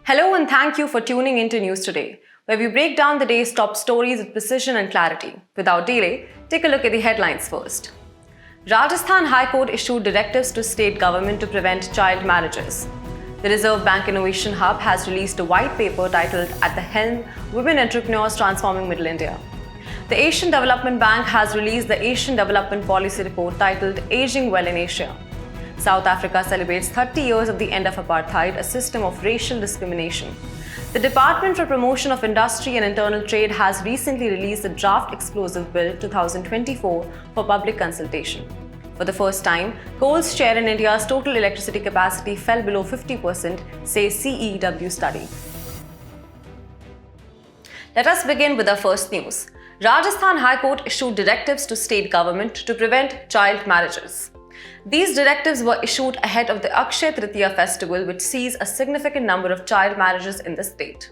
Hello and thank you for tuning into News Today, where we break down the day's top stories with precision and clarity. Without delay, take a look at the headlines first. Rajasthan High Court issued directives to state government to prevent child marriages. The Reserve Bank Innovation Hub has released a white paper titled At the Helm, Women Entrepreneurs Transforming Middle India. The Asian Development Bank has released the Asian Development Policy Report titled Aging Well in Asia. South Africa celebrates 30 years of the end of Apartheid, a system of racial discrimination. The Department for Promotion of Industry and Internal Trade has recently released the Draft Explosive Bill 2024 for public consultation. For the first time, coal's share in India's total electricity capacity fell below 50%, says CEEW study. Let us begin with our first news. Rajasthan High Court issued directives to state government to prevent child marriages. These directives were issued ahead of the Akshaya Tritiya festival, which sees a significant number of child marriages in the state.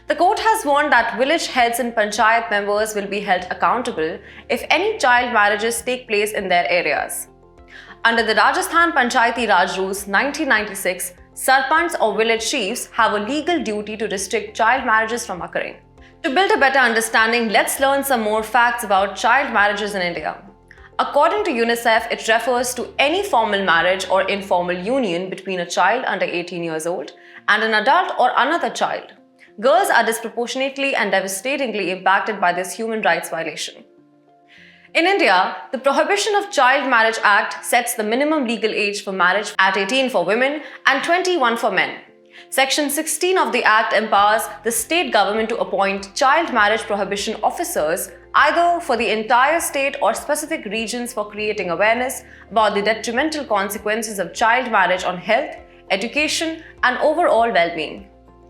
The court has warned that village heads and panchayat members will be held accountable if any child marriages take place in their areas. Under the Rajasthan Panchayati Raj Rules 1996, sarpanch or village chiefs have a legal duty to restrict child marriages from occurring. To build a better understanding, let's learn some more facts about child marriages in India. According to UNICEF, it refers to any formal marriage or informal union between a child under 18 years old and an adult or another child. Girls are disproportionately and devastatingly impacted by this human rights violation. In India, the Prohibition of Child Marriage Act sets the minimum legal age for marriage at 18 for women and 21 for men. Section 16 of the Act empowers the state government to appoint child marriage prohibition officers either for the entire state or specific regions for creating awareness about the detrimental consequences of child marriage on health, education, and overall well-being.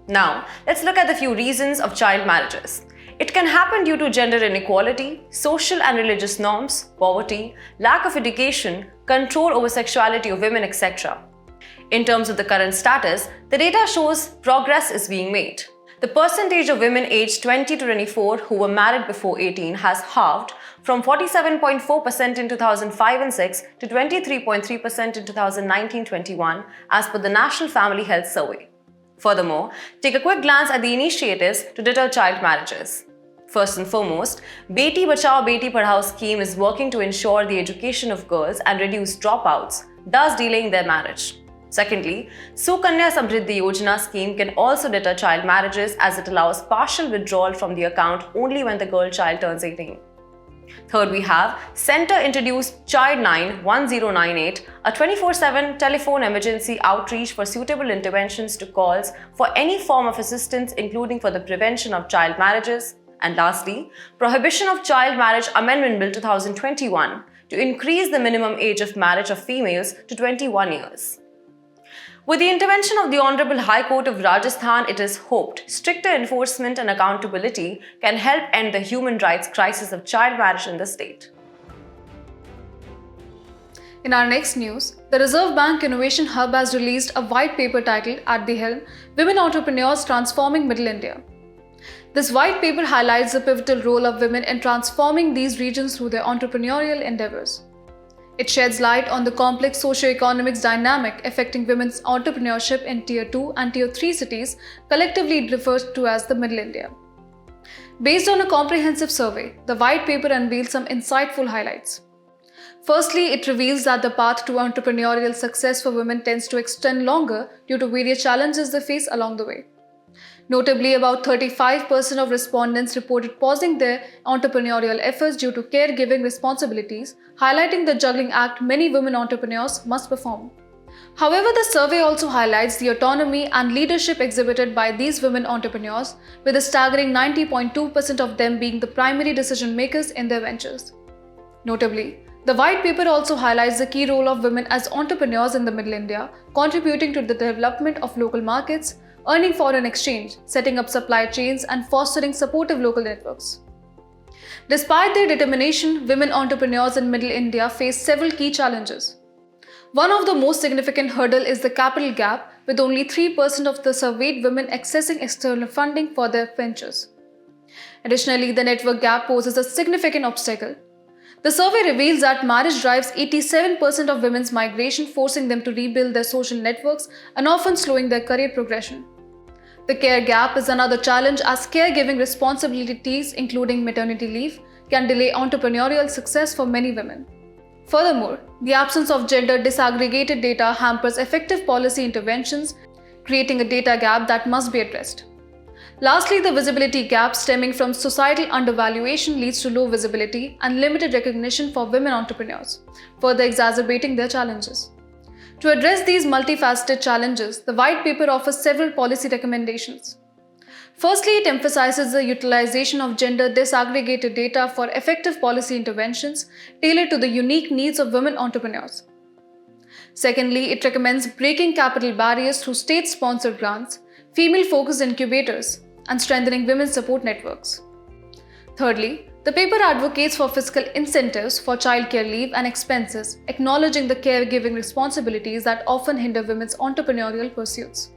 Now, let's look at the few reasons of child marriages. It can happen due to gender inequality, social and religious norms, poverty, lack of education, control over sexuality of women, etc. In terms of the current status, the data shows progress is being made. The percentage of women aged 20 to 24 who were married before 18 has halved from 47.4% in 2005 and 6 to 23.3% in 2019-21 as per the National Family Health Survey. Furthermore, take a quick glance at the initiatives to deter child marriages. First and foremost, Beti Bachao Beti Padhao scheme is working to ensure the education of girls and reduce dropouts, thus delaying their marriage. Secondly, Sukanya Samriddhi Yojana scheme can also deter child marriages as it allows partial withdrawal from the account only when the girl child turns 18. Third, we have Centre introduced Child 9 1098, a 24/7 telephone emergency outreach for suitable interventions to calls for any form of assistance, including for the prevention of child marriages. And lastly, Prohibition of Child Marriage Amendment Bill 2021 to increase the minimum age of marriage of females to 21 years. With the intervention of the Honorable High Court of Rajasthan, it is hoped stricter enforcement and accountability can help end the human rights crisis of child marriage in the state. In our next news, the Reserve Bank Innovation Hub has released a white paper titled At the Helm, Women Entrepreneurs Transforming Middle India. This white paper highlights the pivotal role of women in transforming these regions through their entrepreneurial endeavors. It sheds light on the complex socio-economic dynamic affecting women's entrepreneurship in Tier 2 and Tier 3 cities, collectively referred to as the Middle India. Based on a comprehensive survey, the white paper unveils some insightful highlights. Firstly, it reveals that the path to entrepreneurial success for women tends to extend longer due to various challenges they face along the way. Notably, about 35% of respondents reported pausing their entrepreneurial efforts due to caregiving responsibilities, highlighting the juggling act many women entrepreneurs must perform. However, the survey also highlights the autonomy and leadership exhibited by these women entrepreneurs, with a staggering 90.2% of them being the primary decision makers in their ventures. Notably, the white paper also highlights the key role of women as entrepreneurs in the Middle India, contributing to the development of local markets, earning foreign exchange, setting up supply chains, and fostering supportive local networks. Despite their determination, women entrepreneurs in Middle India face several key challenges. One of the most significant hurdle is the capital gap, with only 3% of the surveyed women accessing external funding for their ventures. Additionally, the network gap poses a significant obstacle. The survey reveals that marriage drives 87% of women's migration, forcing them to rebuild their social networks and often slowing their career progression. The care gap is another challenge as caregiving responsibilities, including maternity leave, can delay entrepreneurial success for many women. Furthermore, the absence of gender disaggregated data hampers effective policy interventions, creating a data gap that must be addressed. Lastly, the visibility gap stemming from societal undervaluation leads to low visibility and limited recognition for women entrepreneurs, further exacerbating their challenges. To address these multifaceted challenges, the white paper offers several policy recommendations. Firstly, it emphasizes the utilization of gender disaggregated data for effective policy interventions tailored to the unique needs of women entrepreneurs. Secondly, it recommends breaking capital barriers through state-sponsored grants, female-focused incubators, and strengthening women's support networks. Thirdly, the paper advocates for fiscal incentives for childcare leave and expenses, acknowledging the caregiving responsibilities that often hinder women's entrepreneurial pursuits.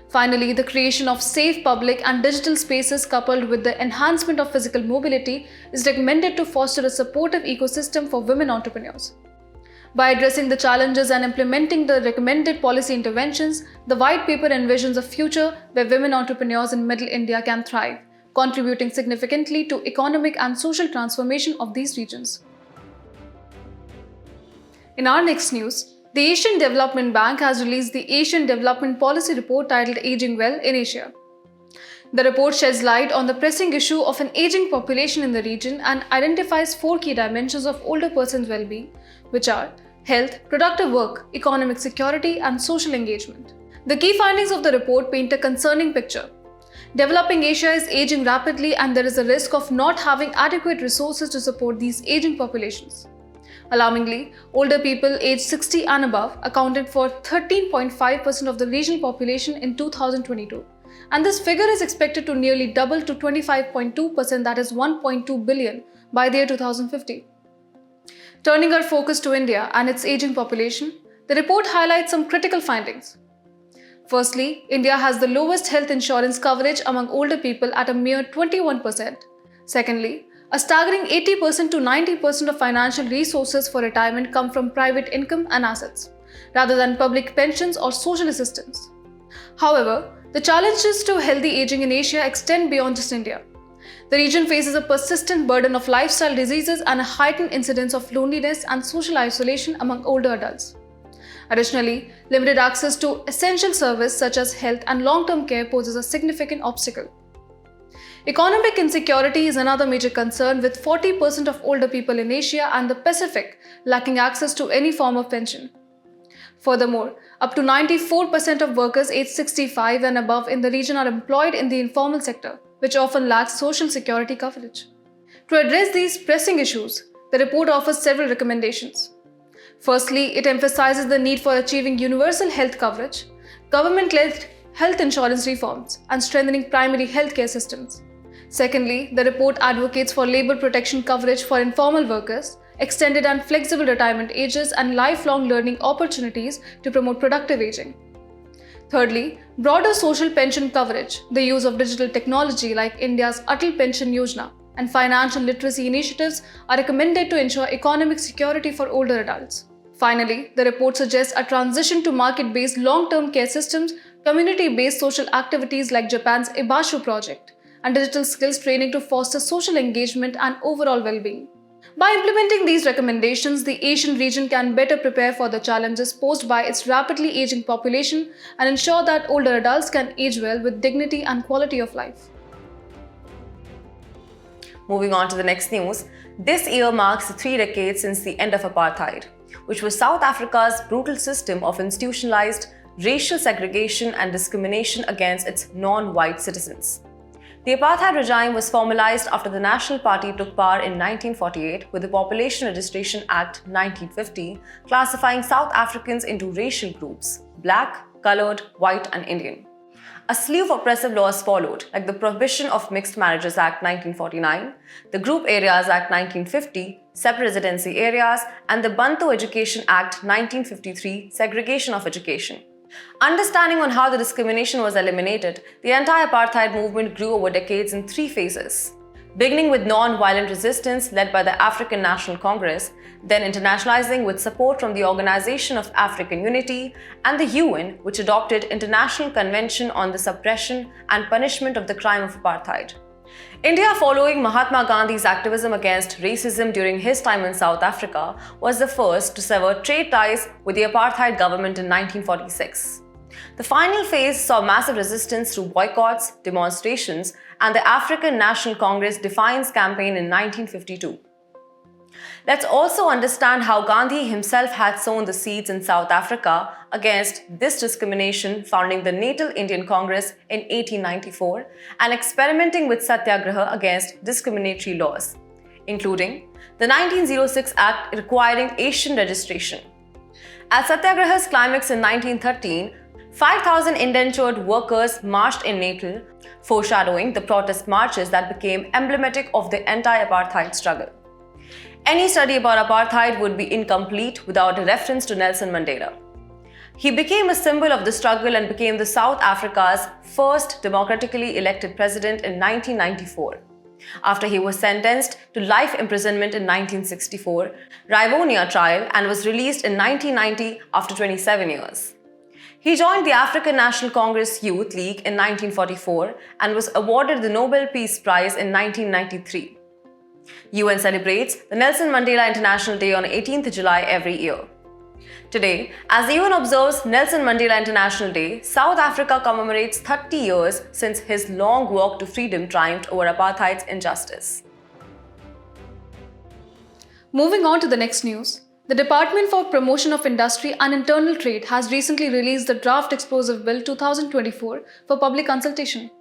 Finally, the creation of safe public and digital spaces coupled with the enhancement of physical mobility is recommended to foster a supportive ecosystem for women entrepreneurs. By addressing the challenges and implementing the recommended policy interventions, the white paper envisions a future where women entrepreneurs in Middle India can thrive, contributing significantly to economic and social transformation of these regions. In our next news, the Asian Development Bank has released the Asian Development Policy Report titled Aging Well in Asia. The report sheds light on the pressing issue of an aging population in the region and identifies 4 key dimensions of older persons' well-being, which are health, productive work, economic security, and social engagement. The key findings of the report paint a concerning picture. Developing Asia is aging rapidly and there is a risk of not having adequate resources to support these aging populations. Alarmingly, older people aged 60 and above accounted for 13.5% of the regional population in 2022, and this figure is expected to nearly double to 25.2%, that is 1.2 billion, by the year 2050. Turning our focus to India and its aging population, the report highlights some critical findings. Firstly, India has the lowest health insurance coverage among older people at a mere 21%. Secondly, a staggering 80% to 90% of financial resources for retirement come from private income and assets, rather than public pensions or social assistance. However, the challenges to healthy aging in Asia extend beyond just India. The region faces a persistent burden of lifestyle diseases and a heightened incidence of loneliness and social isolation among older adults. Additionally, limited access to essential services such as health and long-term care poses a significant obstacle. Economic insecurity is another major concern, with 40% of older people in Asia and the Pacific lacking access to any form of pension. Furthermore, up to 94% of workers aged 65 and above in the region are employed in the informal sector, which often lacks social security coverage. To address these pressing issues, the report offers several recommendations. Firstly, it emphasizes the need for achieving universal health coverage, government-led health insurance reforms, and strengthening primary healthcare systems. Secondly, the report advocates for labor protection coverage for informal workers, extended and flexible retirement ages, and lifelong learning opportunities to promote productive aging. Thirdly, broader social pension coverage, the use of digital technology like India's Atal Pension Yojana, and financial literacy initiatives are recommended to ensure economic security for older adults. Finally, the report suggests a transition to market-based long-term care systems, community-based social activities like Japan's Ibashu project, and digital skills training to foster social engagement and overall well-being. By implementing these recommendations, the Asian region can better prepare for the challenges posed by its rapidly aging population and ensure that older adults can age well with dignity and quality of life. Moving on to the next news, this year marks 3 decades since the end of Apartheid, which was South Africa's brutal system of institutionalized racial segregation and discrimination against its non-white citizens. The apartheid regime was formalized after the National Party took power in 1948 with the Population Registration Act 1950, classifying South Africans into racial groups: black, colored, white, and Indian. A slew of oppressive laws followed, like the Prohibition of Mixed Marriages Act 1949, the Group Areas Act 1950, Separate Residency Areas, and the Bantu Education Act 1953, Segregation of Education. Understanding on how the discrimination was eliminated, the anti-apartheid movement grew over decades in 3 phases. beginning with non-violent resistance led by the African National Congress, then internationalizing with support from the Organization of African Unity and the UN, which adopted International Convention on the Suppression and Punishment of the Crime of Apartheid. India, following Mahatma Gandhi's activism against racism during his time in South Africa, was the first to sever trade ties with the apartheid government in 1946. The final phase saw massive resistance through boycotts, demonstrations, and the African National Congress Defiance campaign in 1952. Let's also understand how Gandhi himself had sown the seeds in South Africa against this discrimination, founding the Natal Indian Congress in 1894 and experimenting with satyagraha against discriminatory laws, including the 1906 Act requiring Asian registration. At Satyagraha's climax in 1913, 5,000 indentured workers marched in Natal, foreshadowing the protest marches that became emblematic of the anti-apartheid struggle. Any study about apartheid would be incomplete without a reference to Nelson Mandela. He became a symbol of the struggle and became the South Africa's first democratically elected president in 1994. After he was sentenced to life imprisonment in 1964, Rivonia trial, and was released in 1990 after 27 years. He joined the African National Congress Youth League in 1944 and was awarded the Nobel Peace Prize in 1993. UN celebrates the Nelson Mandela International Day on 18th July every year. Today, as the UN observes Nelson Mandela International Day, South Africa commemorates 30 years since his long walk to freedom triumphed over apartheid's injustice. Moving on to the next news. The Department for Promotion of Industry and Internal Trade has recently released the Draft Explosive Bill 2024 for public consultation.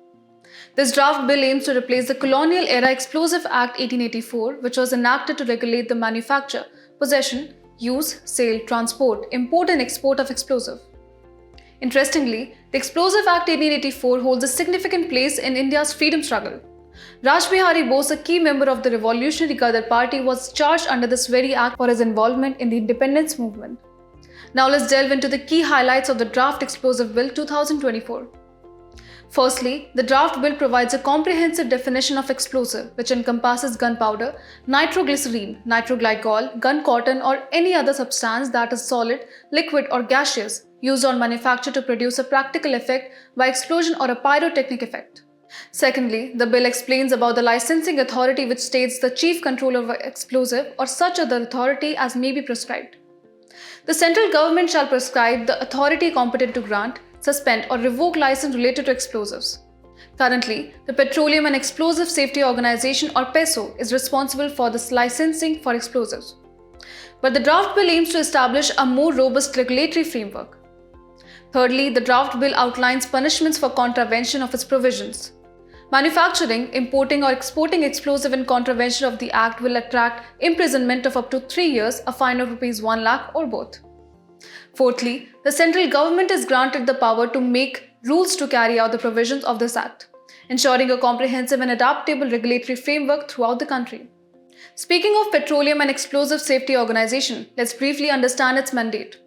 This draft bill aims to replace the Colonial Era Explosive Act 1884, which was enacted to regulate the manufacture, possession, use, sale, transport, import and export of explosive. Interestingly, the Explosive Act 1884 holds a significant place in India's freedom struggle. Raj Bihari Bose, a key member of the Revolutionary Gadar Party, was charged under this very act for his involvement in the independence movement. Now let's delve into the key highlights of the Draft Explosive Bill 2024. Firstly, the draft bill provides a comprehensive definition of explosive, which encompasses gunpowder, nitroglycerine, nitroglycol, gun cotton, or any other substance that is solid, liquid, or gaseous, used on manufacture to produce a practical effect by explosion or a pyrotechnic effect. Secondly, the bill explains about the licensing authority, which states the chief controller of explosive or such other authority as may be prescribed. The central government shall prescribe the authority competent to grant, suspend or revoke license related to explosives. Currently, the Petroleum and Explosive Safety Organization or PESO is responsible for this licensing for explosives. But the draft bill aims to establish a more robust regulatory framework. Thirdly, the draft bill outlines punishments for contravention of its provisions. Manufacturing, importing or exporting explosive in contravention of the Act will attract imprisonment of up to 3 years, a fine of ₹1 lakh or both. Fourthly, the central government is granted the power to make rules to carry out the provisions of this Act, ensuring a comprehensive and adaptable regulatory framework throughout the country. Speaking of Petroleum and Explosive Safety Organization, let's briefly understand its mandate.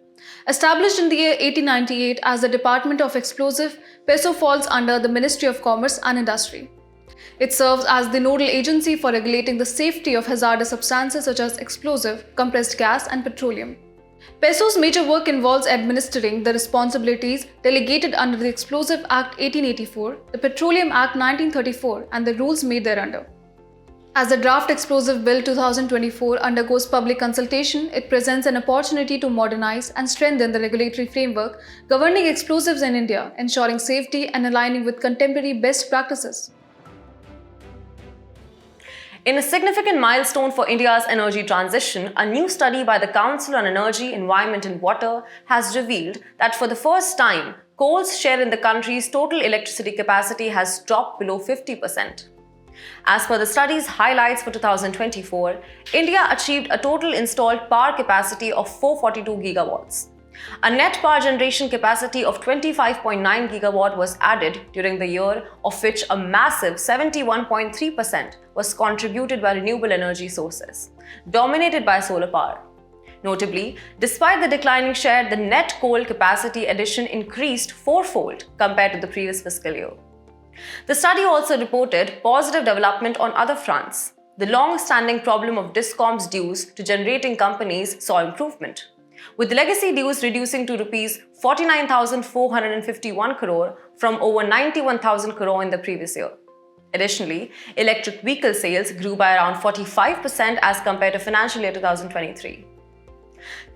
Established in the year 1898 as the Department of Explosive, PESO falls under the Ministry of Commerce and Industry. It serves as the nodal agency for regulating the safety of hazardous substances such as explosive, compressed gas, and petroleum. PESO's major work involves administering the responsibilities delegated under the Explosive Act 1884, the Petroleum Act 1934, and the rules made thereunder. As the Draft Explosive Bill 2024 undergoes public consultation, it presents an opportunity to modernize and strengthen the regulatory framework governing explosives in India, ensuring safety and aligning with contemporary best practices. In a significant milestone for India's energy transition, a new study by the Council on Energy, Environment and Water has revealed that for the first time, coal's share in the country's total electricity capacity has dropped below 50%. As per the study's highlights for 2024, India achieved a total installed power capacity of 442 gigawatts. A net power generation capacity of 25.9 gigawatt was added during the year, of which a massive 71.3% was contributed by renewable energy sources, dominated by solar power. Notably, despite the declining share, the net coal capacity addition increased fourfold compared to the previous fiscal year. The study also reported positive development on other fronts. The long-standing problem of discoms dues to generating companies saw improvement, with legacy dues reducing to Rs 49,451 crore from over 91,000 crore in the previous year. Additionally, electric vehicle sales grew by around 45% as compared to financial year 2023.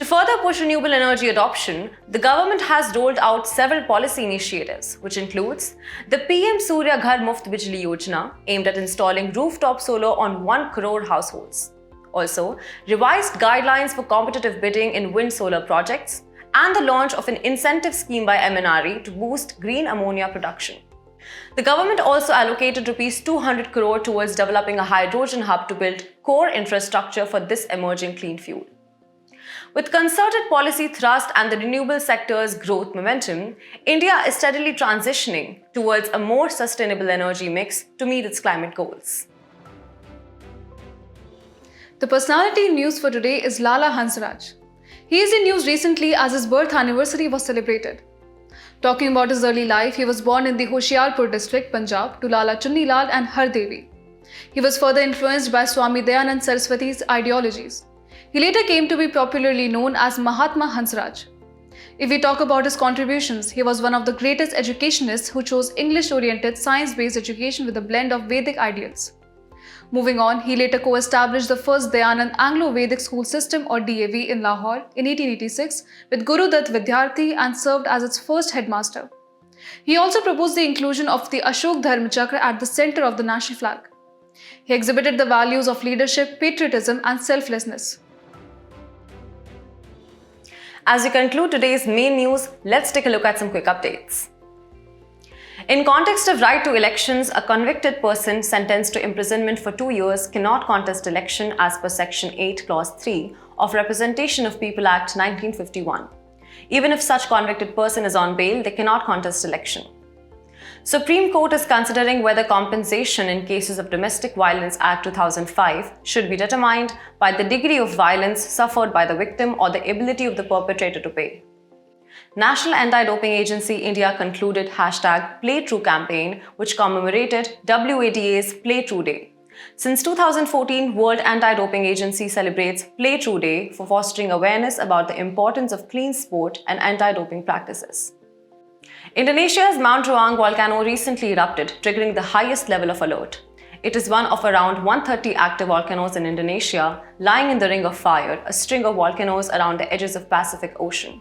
To further push renewable energy adoption, the government has rolled out several policy initiatives, which includes the PM Surya Ghar Muft Bijli Yojana, aimed at installing rooftop solar on 1 crore households. Also, revised guidelines for competitive bidding in wind-solar projects, and the launch of an incentive scheme by MNRE to boost green ammonia production. The government also allocated Rs 200 crore towards developing a hydrogen hub to build core infrastructure for this emerging clean fuel. With concerted policy thrust and the renewable sector's growth momentum, India is steadily transitioning towards a more sustainable energy mix to meet its climate goals. The personality in news for today is Lala Hansraj. He is in news recently as his birth anniversary was celebrated. Talking about his early life, he was born in the Hoshiarpur district, Punjab, to Lala Chunnilal and Hardevi. He was further influenced by Swami Dayanand Saraswati's ideologies. He later came to be popularly known as Mahatma Hansraj. If we talk about his contributions, he was one of the greatest educationists who chose English-oriented, science-based education with a blend of Vedic ideals. Moving on, he later co-established the first Dayanand Anglo-Vedic school system or DAV in Lahore in 1886 with Guru Dutt Vidyarthi and served as its first headmaster. He also proposed the inclusion of the Ashok Dharma Chakra at the center of the national flag. He exhibited the values of leadership, patriotism and selflessness. As we conclude today's main news, let's take a look at some quick updates. In context of right to elections, a convicted person sentenced to imprisonment for 2 years cannot contest election as per Section 8, Clause 3 of Representation of People Act 1951. Even if such convicted person is on bail, they cannot contest election. Supreme Court is considering whether compensation in cases of Domestic Violence Act 2005 should be determined by the degree of violence suffered by the victim or the ability of the perpetrator to pay. National Anti-Doping Agency India concluded #PlayTrue campaign, which commemorated WADA's Play True Day. Since 2014, World Anti-Doping Agency celebrates Play True Day for fostering awareness about the importance of clean sport and anti-doping practices. Indonesia's Mount Ruang volcano recently erupted, triggering the highest level of alert. It is one of around 130 active volcanoes in Indonesia, lying in the Ring of Fire, a string of volcanoes around the edges of Pacific Ocean.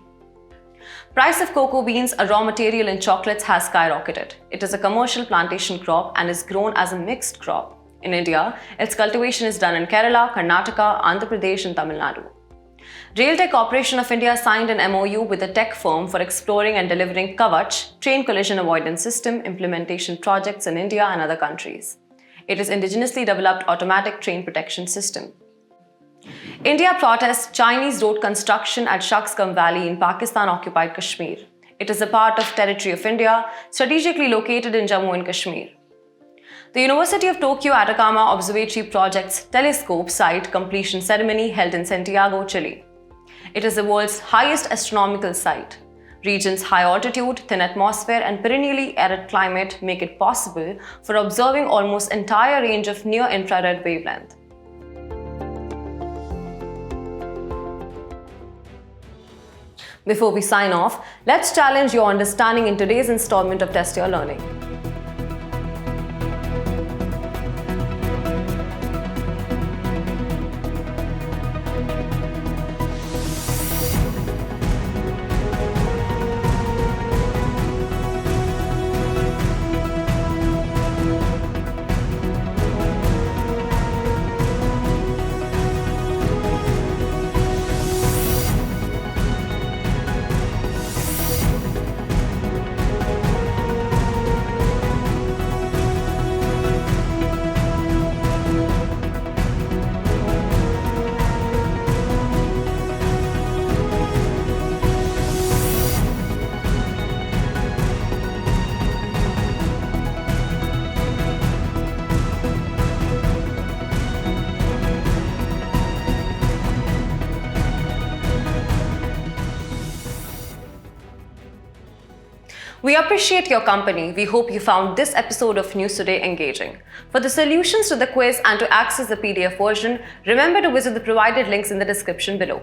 Price of cocoa beans, a raw material in chocolates, has skyrocketed. It is a commercial plantation crop and is grown as a mixed crop. In India, its cultivation is done in Kerala, Karnataka, Andhra Pradesh and Tamil Nadu. Railtech Corporation of India signed an MOU with a tech firm for exploring and delivering Kavach, train collision avoidance system implementation projects in India and other countries. It is indigenously developed automatic train protection system. India protests Chinese road construction at Shaksgam Valley in Pakistan-occupied Kashmir. It is a part of territory of India, strategically located in Jammu and Kashmir. The University of Tokyo Atacama Observatory Project's telescope site completion ceremony held in Santiago, Chile. It is the world's highest astronomical site. Region's high altitude, thin atmosphere, and perennially arid climate make it possible for observing almost entire range of near-infrared wavelength. Before we sign off, let's challenge your understanding in today's installment of Test Your Learning. We appreciate your company. We hope you found this episode of News Today engaging. For the solutions to the quiz and to access the PDF version, remember to visit the provided links in the description below.